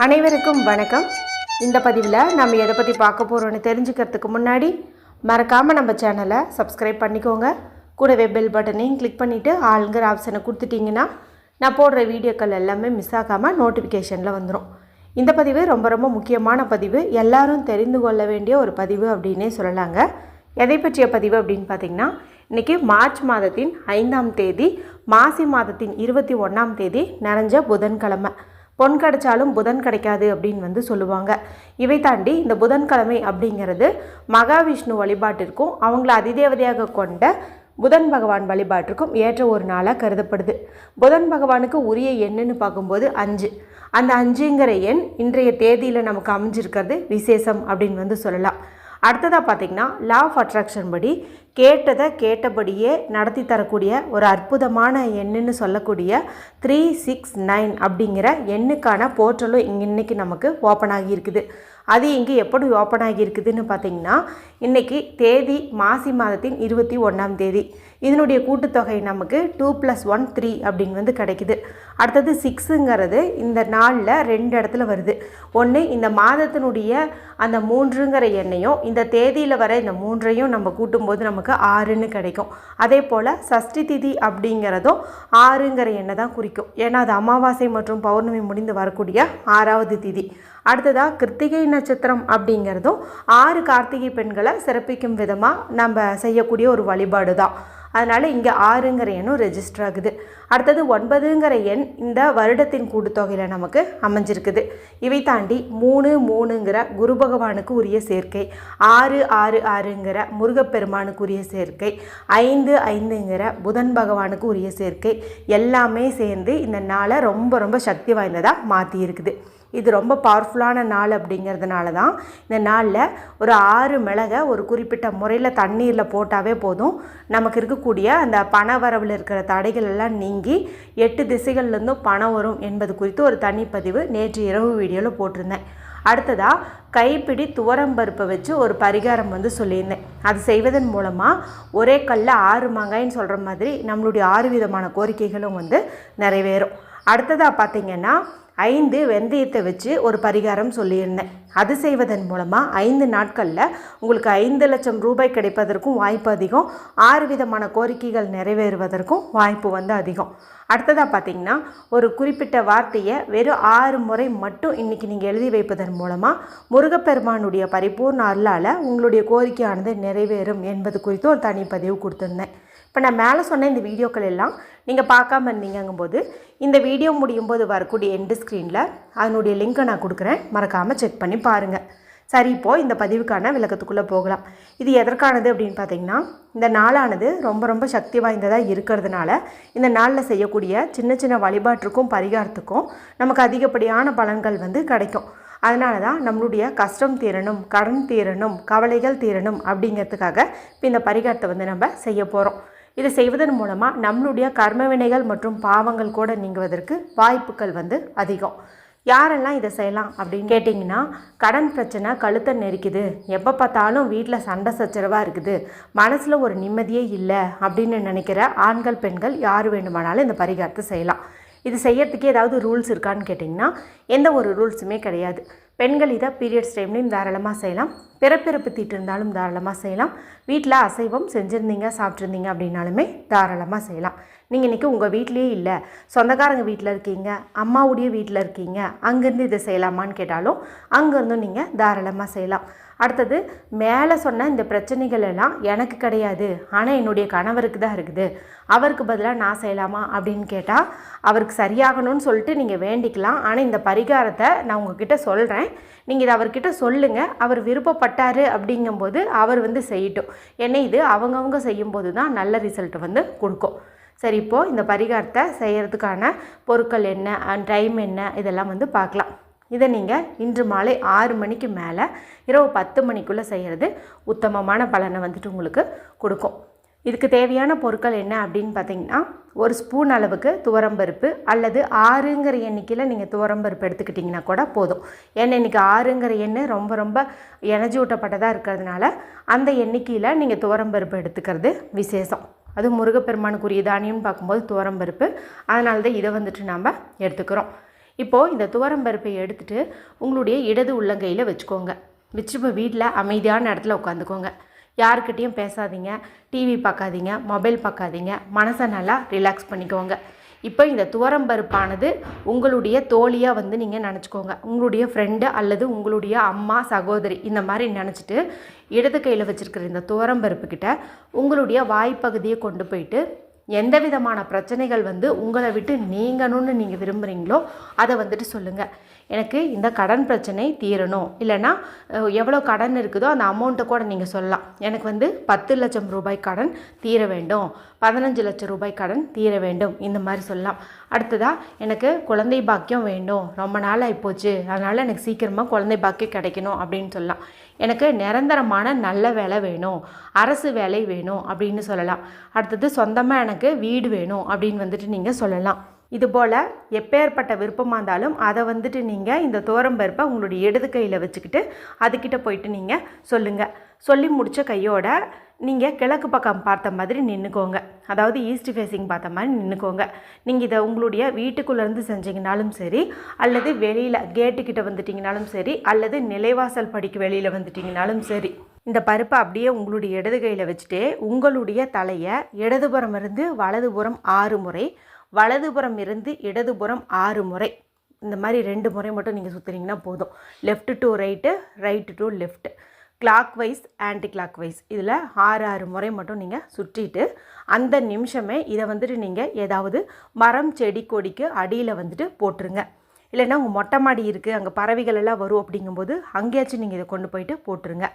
அனைவருக்கும் வணக்கம். இந்த பதிவில் நம்ம எதை பற்றி பார்க்க போகிறோன்னு தெரிஞ்சுக்கிறதுக்கு முன்னாடி மறக்காமல் நம்ம சேனலை சப்ஸ்கிரைப் பண்ணிக்கோங்க. கூடவே பெல் பட்டனையும் கிளிக் பண்ணிவிட்டு ஆளுங்கிற ஆப்ஷனை கொடுத்துட்டிங்கன்னா நான் போடுற வீடியோக்கள் எல்லாமே மிஸ் ஆகாமல் நோட்டிஃபிகேஷனில் வந்துடும். இந்த பதிவு ரொம்ப ரொம்ப முக்கியமான பதிவு, எல்லாரும் தெரிந்து கொள்ள வேண்டிய ஒரு பதிவு அப்படின்னே சொல்லலாங்க. எதை பற்றிய பதிவு அப்படின்னு பார்த்திங்கன்னா, இன்றைக்கி மார்ச் மாதத்தின் 5ஆம் தேதி, மாசி மாதத்தின் 21ஆம் தேதி நிறைஞ்ச புதன்கிழமை. பொன் கிடைச்சாலும் புதன் கிடைக்காது அப்படின்னு சொல்லுவாங்க. இவை தாண்டி இந்த புதன்கிழமை அப்படிங்கிறது மகாவிஷ்ணு வழிபாட்டிற்கும் அவங்கள அதிதேவதையாக கொண்ட புதன் பகவான் வழிபாட்டிற்கும் ஏற்ற ஒரு நாளாக கருதப்படுது. புதன் பகவானுக்கு உரிய எண்ணுன்னு பார்க்கும்போது 5. அந்த 5ங்கிற எண் இன்றைய தேதியில் நமக்கு அமைஞ்சிருக்கிறது விசேஷம் அப்படின்னு சொல்லலாம். அடுத்ததாக பார்த்திங்கன்னா, லா ஆஃப் அட்ராக்ஷன் படி கேட்டதை கேட்டபடியே நடத்தி தரக்கூடிய ஒரு அற்புதமான எண்ணுன்னு சொல்லக்கூடிய 369 அப்படிங்கிற எண்ணுக்கான போர்ட்டலும் இன்றைக்கி நமக்கு ஓப்பன் ஆகியிருக்குது. அது இங்கே எப்படி ஓப்பன் ஆகியிருக்குதுன்னு பார்த்திங்கன்னா, இன்றைக்கி தேதி மாசி மாதத்தின் 21ஆம் தேதி. இதனுடைய கூட்டுத்தொகை நமக்கு 2 + 1 3 அப்படின்னு கிடைக்குது. அடுத்தது 6ங்கிறது இந்த நாளில் 2 இடத்துல வருது. ஒன்று இந்த மாதத்தினுடைய அந்த 3ங்கிற எண்ணையும் இந்த தேதியில் வர இந்த 3ஐயும் நம்ம கூட்டும்போது நமக்கு 6ன்னு கிடைக்கும். அதே போல் சஷ்டி திதி அப்படிங்கிறதும் 6ங்கிற எண்ணை தான் குறிக்கும். ஏன்னா அது அமாவாசை மற்றும் பௌர்ணமி முடிந்து வரக்கூடிய 6வது திதி. அடுத்ததாக கிருத்திகை நட்சத்திரம் அப்படிங்கிறதும் 6 கார்த்திகை பெண்களை சிறப்பிக்கும் விதமாக நம்ம செய்யக்கூடிய ஒரு வழிபாடு தான். அதனால் இங்கே 6ங்கிற எண்ணும் ரெஜிஸ்டர் ஆகுது. அடுத்தது 9ங்கிற எண் இந்த வருடத்தின் கூட்டுத்தொகையில் நமக்கு அமைஞ்சிருக்குது. இவை தாண்டி 3 குரு பகவானுக்கு உரிய சேர்க்கை, 6 முருகப்பெருமானுக்கு உரிய சேர்க்கை, 5 புதன் பகவானுக்கு உரிய சேர்க்கை எல்லாமே சேர்ந்து இந்த நாளை ரொம்ப ரொம்ப சக்தி வாய்ந்ததாக மாற்றி இருக்குது. இது ரொம்ப பவர்ஃபுல்லான நாள் அப்படிங்கிறதுனால தான் இந்த நாளில் ஒரு 6 மிளகை ஒரு குறிப்பிட்ட முறையில் தண்ணீரில் போட்டாவே போதும், நமக்கு இருக்கக்கூடிய அந்த பண வரவில் இருக்கிற தடைகள் எல்லாம் நீங்கி 8 திசைகள்லேருந்தும் பணம் வரும் என்பது குறித்து ஒரு தனிப்பதிவு நேற்று இரவு வீடியோவில் போட்டிருந்தேன். அடுத்ததாக கைப்பிடி துவரம்பருப்பை வச்சு ஒரு பரிகாரம் சொல்லியிருந்தேன். அது செய்வதன் மூலமாக ஒரே கல்லில் 6 மாங்காயின்னு சொல்கிற மாதிரி நம்மளுடைய 6 விதமான கோரிக்கைகளும் நிறைவேறும். அடுத்ததாக பார்த்திங்கன்னா, 5 வெந்தயத்தை வச்சு ஒரு பரிகாரம் சொல்லியிருந்தேன். அது செய்வதன் மூலமாக 5 நாட்களில் உங்களுக்கு 5 லட்சம் ரூபாய் கிடைப்பதற்கும் வாய்ப்பு அதிகம், 6 விதமான கோரிக்கைகள் நிறைவேறுவதற்கும் வாய்ப்பு அதிகம். அடுத்ததாக பார்த்திங்கன்னா, ஒரு குறிப்பிட்ட வார்த்தையை வெறும் 6 முறை மட்டும் இன்றைக்கி நீங்கள் எழுதி வைப்பதன் மூலமாக முருகப்பெருமானுடைய பரிபூர்ண அருளால் உங்களுடைய கோரிக்கையானது நிறைவேறும் என்பது குறித்து ஒரு தனிப்பதிவு கொடுத்துருந்தேன். இப்போ நான் மேலே சொன்ன இந்த வீடியோக்கள் எல்லாம் நீங்கள் பார்க்காம இருந்தீங்கும்போது இந்த வீடியோ முடியும் போது வரக்கூடிய எண்டு ஸ்க்ரீனில் அதனுடைய லிங்க்கை நான் கொடுக்குறேன், மறக்காமல் செக் பண்ணி பாருங்கள். சரி, இப்போது இந்த பதிவுக்கான விளக்கத்துக்குள்ளே போகலாம். இது எதற்கானது அப்படின்னு பார்த்திங்கன்னா, இந்த நாளானது ரொம்ப ரொம்ப சக்தி வாய்ந்ததாக இருக்கிறதுனால இந்த நாளில் செய்யக்கூடிய சின்ன சின்ன வழிபாட்டுக்கும் பரிகாரத்துக்கும் நமக்கு அதிகப்படியான பலன்கள் கிடைக்கும். அதனால தான் நம்மளுடைய கஷ்டம் தீரணும், கடன் தீரணும், கவலைகள் தீரணும் அப்படிங்கிறதுக்காக இப்போ இந்த பரிகாரத்தை நம்ம செய்ய போகிறோம். இதை செய்வதன் மூலமாக நம்மளுடைய கர்ம வினைகள் மற்றும் பாவங்கள் கூட நீங்குவதற்கு வாய்ப்புகள் அதிகம். யாரெல்லாம் இதை செய்யலாம் அப்படின்னு கேட்டிங்கன்னா, கடன் பிரச்சனை கழுத்தை நெரிக்குது, எப்போ பார்த்தாலும் வீட்டில் சண்டை சச்சரவாக இருக்குது, மனசில் ஒரு நிம்மதியே இல்லை அப்படின்னு நினைக்கிற ஆண்கள் பெண்கள் யார் வேண்டுமானாலும் இந்த பரிகாரத்தை செய்யலாம். இது செய்யறதுக்கு ஏதாவது ரூல்ஸ் இருக்கான்னு கேட்டிங்கன்னா, எந்த ஒரு ரூல்ஸுமே கிடையாது. பெண்கள் இதை பீரியட்ஸ் டைம்லையும் தாராளமாக செய்யலாம், பிறப்பிறப்பு தீட்டு இருந்தாலும் தாராளமாக செய்யலாம், வீட்டில் அசைவம் செஞ்சுருந்தீங்க சாப்பிட்ருந்தீங்க அப்படின்னாலுமே தாராளமாக செய்யலாம். நீங்கள் இன்றைக்கி உங்கள் வீட்டிலே இல்லை, சொந்தக்காரங்க வீட்டில் இருக்கீங்க, அம்மாவுடைய வீட்டில் இருக்கீங்க, அங்கேருந்து இதை செய்யலாமான்னு கேட்டாலும் அங்கேருந்தும் நீங்கள் தாராளமாக செய்யலாம். அடுத்தது, மேலே சொன்ன இந்த பிரச்சனைகள் எல்லாம் எனக்கு கிடையாது, ஆனால் என்னுடைய கணவருக்கு தான் இருக்குது, அவருக்கு பதிலாக நான் செய்யலாமா அப்படின்னு கேட்டால் அவருக்கு சரியாகணும்னு சொல்லிட்டு நீங்கள் வேண்டிக்கலாம். ஆனால் இந்த பரிகாரத்தை நான் உங்ககிட்ட சொல்கிறேன், நீங்கள் இதை அவர்கிட்ட சொல்லுங்கள், அவர் விருப்பப்பட்டார் அப்படிங்கும்போது அவர் செய்யட்டும். ஏன்னா இது அவங்கவுங்க செய்யும்போது தான் நல்ல ரிசல்ட் கொடுக்கும். சரி, இப்போது இந்த பரிகாரத்தை செய்கிறதுக்கான பொருட்கள் என்ன, டைம் என்ன, இதெல்லாம் பார்க்கலாம். இதை நீங்கள் இன்று மாலை 6 மணிக்கு மேலே இரவு 10 மணிக்குள்ளே செய்கிறது உத்தமமான பலனை உங்களுக்கு கொடுக்கும். இதுக்கு தேவையான பொருட்கள் என்ன அப்படின்னு பார்த்திங்கன்னா, 1 ஸ்பூன் அளவுக்கு துவரம்பருப்பு அல்லது 6ங்கிற எண்ணிக்கையில் நீங்கள் துவரம்பருப்பு எடுத்துக்கிட்டிங்கன்னா கூட போதும். ஏன்னா இன்றைக்கி 6ங்கிற எண்ணெய் ரொம்ப ரொம்ப எனர்ஜி ஊட்டப்பட்டதாக இருக்கிறதுனால அந்த எண்ணிக்கையில் நீங்கள் துவரம்பருப்பு எடுத்துக்கிறது விசேஷம். அது முருகப்பெருமானுக்குரிய தானியம்னு பார்க்கும்போது துவரம்பருப்பு, அதனால தான் இதை நாம் எடுத்துக்கிறோம். இப்போது இந்த துவரம்பருப்பை எடுத்துகிட்டு உங்களுடைய இடது உள்ளங்கையில் வச்சுக்கோங்க. வச்சு இப்போ வீட்டில் அமைதியான இடத்துல உட்காந்துக்கோங்க. யாருக்கிட்டேயும் பேசாதீங்க, டிவி பார்க்காதீங்க, மொபைல் பார்க்காதீங்க, மனசை நல்லா ரிலாக்ஸ் பண்ணிக்கோங்க. இப்போ இந்த துவரம்பருப்பானது உங்களுடைய தோழியாக வந்து நீங்கள் நினச்சிக்கோங்க. உங்களுடைய ஃப்ரெண்டு அல்லது உங்களுடைய அம்மா, சகோதரி இந்த மாதிரி நினச்சிட்டு இடது கையில் வச்சுருக்கிற இந்த துவரம்பருப்புக்கிட்ட உங்களுடைய வாய்ப்பகுதியை கொண்டு போயிட்டு எந்த விதமான பிரச்சனைகள் வந்து உங்களை விட்டு நீங்கணும்னு நீங்கள் விரும்புகிறீங்களோ அதை வந்துட்டு சொல்லுங்கள். எனக்கு இந்த கடன் பிரச்சனை தீரணும், இல்லைனா எவ்வளோ கடன் இருக்குதோ அந்த அமௌண்ட்டை கூட நீங்கள் சொல்லலாம். எனக்கு வந்து 10 லட்சம் ரூபாய் கடன் தீர வேண்டும், 15 லட்சம் ரூபாய் கடன் தீர வேண்டும், இந்த மாதிரி சொல்லலாம். அடுத்ததாக எனக்கு குழந்தை பாக்கியம் வேண்டும், ரொம்ப நாள் ஆகிப்போச்சு, அதனால் எனக்கு சீக்கிரமாக குழந்தை பாக்கியம் கிடைக்கணும் அப்படின்னு சொல்லலாம். எனக்கு நிரந்தரமான நல்ல வேலை வேணும், அரசு வேலை வேணும் அப்படின்னு சொல்லலாம். அடுத்தது சொந்தமாக எனக்கு வீடு வேணும் அப்படின்னு வந்துட்டு நீங்கள் சொல்லலாம். இதுபோல் எப்பேற்பட்ட விருப்பமாக இருந்தாலும் அதை வந்துட்டு நீங்கள் இந்த துவரம்பருப்பை உங்களுடைய இடது கையில் வச்சுக்கிட்டு அதுக்கிட்ட போயிட்டு நீங்கள் சொல்லுங்கள். சொல்லி முடித்த கையோட நீங்கள் கிழக்கு பக்கம் பார்த்த மாதிரி நின்றுக்கோங்க. அதாவது ஈஸ்ட் ஃபேஸிங் பார்த்த மாதிரி நின்றுக்கோங்க. நீங்கள் இதை உங்களுடைய வீட்டுக்குள்ளேருந்து செஞ்சிங்கனாலும் சரி, அல்லது வெளியில் கேட்டுக்கிட்ட வந்துட்டிங்கனாலும் சரி, அல்லது நிலைவாசல் படிக்கு வெளியில் வந்துட்டிங்கனாலும் சரி, இந்த பருப்பை அப்படியே உங்களுடைய இடது கையில் வச்சுட்டு உங்களுடைய தலையை இடதுபுறம் இருந்து வலதுபுறம் 6 முறை, வலதுபுறம் இருந்து இடதுபுறம் 6 முறை, இந்த மாதிரி 2 முறை மட்டும் நீங்கள் சுற்றுனீங்கன்னா போதும். Left to right, right to left, clockwise anticlockwise, இதில் 6 முறை மட்டும் நீங்கள் சுற்றிட்டு அந்த நிமிஷமே இதை வந்துட்டு நீங்கள் ஏதாவது மரம் செடி கொடிக்கு அடியில் வந்துட்டு போட்டுருங்க. இல்லைன்னா உங்கள் மொட்டை மாடி இருக்குது, அங்கே பறவைகள் எல்லாம் வரும் அப்படிங்கும்போது அங்கேயாச்சும் நீங்கள் இதை கொண்டு போயிட்டு போட்டுருங்க.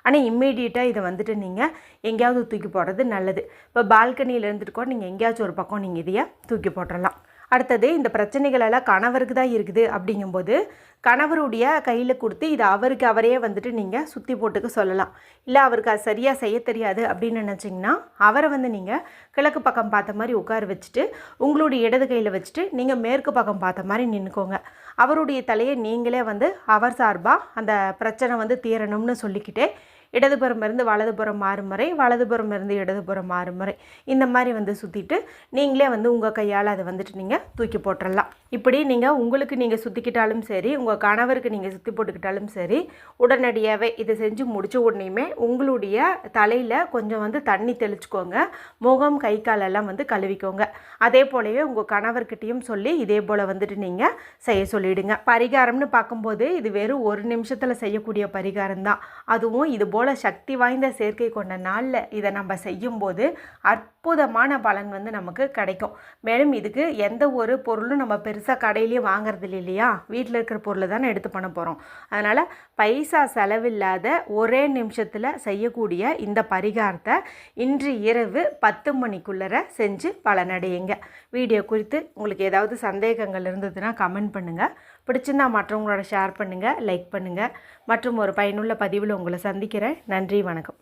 ஆனால் இம்மீடியட்டாக இதை வந்துட்டு நீங்கள் எங்கேயாவது தூக்கி போடுறது நல்லது. இப்போ பால்கனியில் இருந்துட்டு கூட நீங்கள் எங்கேயாச்சும் ஒரு பக்கம் நீங்கள் இதையை தூக்கி போட்டுடலாம். அடுத்தது, இந்த பிரச்சனைகள் எல்லாம் கணவருக்கு தான் இருக்குது அப்படிங்கும்போது கணவருடைய கையில் கொடுத்து இதை அவருக்கு அவரே வந்துட்டு நீங்கள் சுற்றி போட்டுக்க சொல்லலாம். இல்லை அவருக்கு அது சரியாக செய்ய தெரியாது அப்படின்னு நினச்சிங்கன்னா அவரை வந்து நீங்கள் கிழக்கு பக்கம் பார்த்த மாதிரி உட்கார வச்சுட்டு உங்களுடைய இடது கையில் வச்சுட்டு நீங்கள் மேற்கு பக்கம் பார்த்த மாதிரி நின்றுக்கோங்க. அவருடைய தலையை நீங்களே வந்து அவர் சார்பாக அந்த பிரச்சனை வந்து தீரணும்னு சொல்லிக்கிட்டே இடதுபுறம் இருந்து வலதுபுறம் 6 முறை, வலதுபுறம் இருந்து இடதுபுறம் 6 முறை, இந்த மாதிரி வந்து சுற்றிட்டு நீங்களே வந்து உங்கள் கையால் அதை வந்துட்டு நீங்கள் தூக்கி போட்டுடலாம். இப்படி நீங்கள் உங்களுக்கு நீங்கள் சுற்றிக்கிட்டாலும் சரி, உங்கள் கணவருக்கு நீங்கள் சுற்றி போட்டுக்கிட்டாலும் சரி, உடனடியாகவே இதை செஞ்சு முடித்த உடனேயுமே உங்களுடைய தலையில் கொஞ்சம் வந்து தண்ணி தெளிச்சுக்கோங்க. முகம் கை காலெல்லாம் வந்து கழுவிக்கோங்க. அதே போலவே உங்கள் கணவர்கிட்டையும் சொல்லி இதே போல் வந்துட்டு நீங்கள் செய்ய சொல்லிவிடுங்க. பரிகாரம்னு பார்க்கும்போது இது வெறும் 1 நிமிஷத்தில் செய்யக்கூடிய பரிகாரம் தான். அதுவும் இது போல் சக்தி வாய்ந்த சேர்க்கை கொண்ட நாளில் இதை நம்ம செய்யும்போது அற்புதமான பலன் வந்து நமக்கு கிடைக்கும். மேலும் இதுக்கு எந்த ஒரு பொருளும் நம்ம பெருசாக கடையிலேயே வாங்குறது இல்லையா, வீட்டில் இருக்கிற பொருளை தானே எடுத்து பண்ண போகிறோம். அதனால் பைசா செலவில்லாத ஒரே நிமிஷத்தில் செய்யக்கூடிய இந்த பரிகாரத்தை இன்று இரவு 10 மணிக்குள்ளே செஞ்சு பலனடையுங்க. வீடியோ குறித்து உங்களுக்கு ஏதாவது சந்தேகங்கள் இருந்ததுன்னா கமெண்ட் பண்ணுங்கள். பிடிச்சிருந்தா மற்றவங்களோட ஷேர் பண்ணுங்கள், லைக் பண்ணுங்கள். மற்றும் ஒரு பயனுள்ள பதிவில் உங்களை சந்திக்கிறேன். நன்றி, வணக்கம்.